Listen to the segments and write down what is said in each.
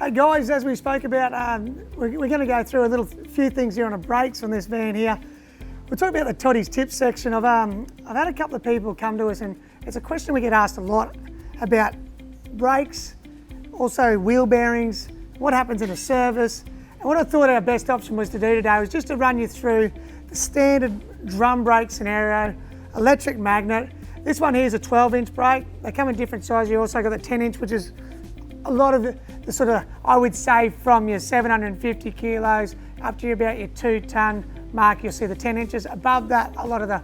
Hey guys, as we spoke about, we're going to go through a few things here on the brakes on this van here. We'll talk about the TODDY'S tips section. I've had a couple of people come to us, and it's a question we get asked a lot about brakes, also wheel bearings, what happens in a service. And what I thought our best option was to do today was just to run you through the standard drum brake scenario, electric magnet. This one here is a 12-inch brake. They come in different sizes. You also got the 10-inch, which is a lot of the sort of, I would say, from your 750 kilos up to about your 2-ton mark. You'll see the 10 inches. Above that, a lot of the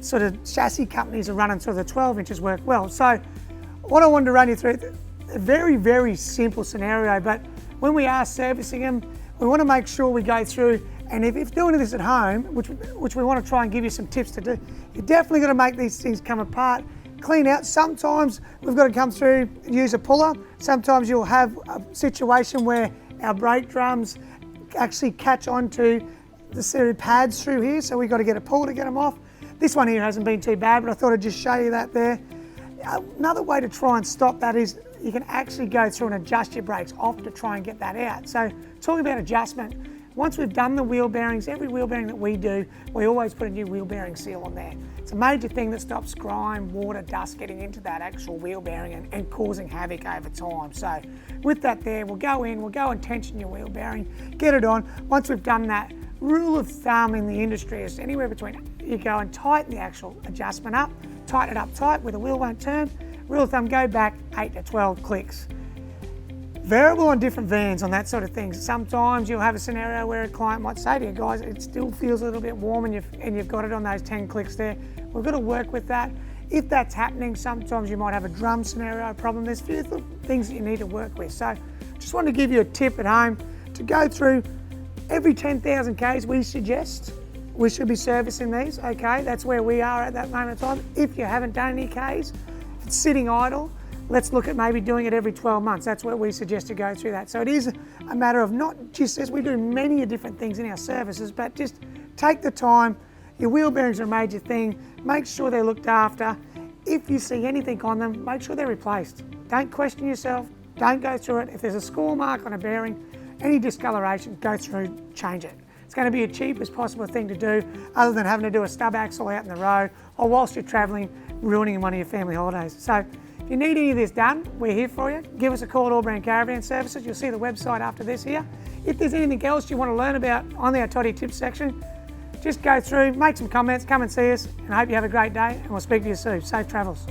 sort of chassis companies are running sort of the 12 inches work well. So what I wanted to run you through, a very, very simple scenario, but when we are servicing them, we want to make sure we go through, and if doing this at home, which we want to try and give you some tips to do, you're definitely going to make these things come apart, clean out. Sometimes we've got to come through and use a puller. Sometimes you'll have a situation where our brake drums actually catch onto the set of pads through here, so we've got to get a puller to get them off. This one here hasn't been too bad, but I thought I'd just show you that there. Another way to try and stop that is you can actually go through and adjust your brakes off to try and get that out. So talking about adjustment, once we've done the wheel bearings, every wheel bearing that we do, we always put a new wheel bearing seal on there. It's a major thing that stops grime, water, dust getting into that actual wheel bearing and causing havoc over time. So with that there, we'll go and tension your wheel bearing, get it on. Once we've done that, rule of thumb in the industry is anywhere between, you go and tighten the actual adjustment up, tighten it up tight where the wheel won't turn. Rule of thumb, go back 8 to 12 clicks. Variable on different vans on that sort of thing. Sometimes you'll have a scenario where a client might say to you, guys, it still feels a little bit warm and you've got it on those 10 clicks there. We've got to work with that. If that's happening, sometimes you might have a drum scenario problem. There's a few things that you need to work with. So just wanted to give you a tip at home to go through every 10,000 Ks we suggest. We should be servicing these, okay? That's where we are at that moment in time. If you haven't done any Ks, if it's sitting idle, let's look at maybe doing it every 12 months. That's what we suggest to go through that. So it is a matter of not just, as we do many different things in our services, but just take the time. Your wheel bearings are a major thing. Make sure they're looked after. If you see anything on them, make sure they're replaced. Don't question yourself. Don't go through it. If there's a score mark on a bearing, any discoloration, go through, change it. It's going to be the cheapest possible thing to do, other than having to do a stub axle out in the road or whilst you're travelling, ruining one of your family holidays. So if you need any of this done, we're here for you. Give us a call at AllBrand Caravan Services. You'll see the website after this here. If there's anything else you want to learn about on our TODDY tips section, just go through, make some comments, come and see us, and I hope you have a great day, and we'll speak to you soon. Safe travels.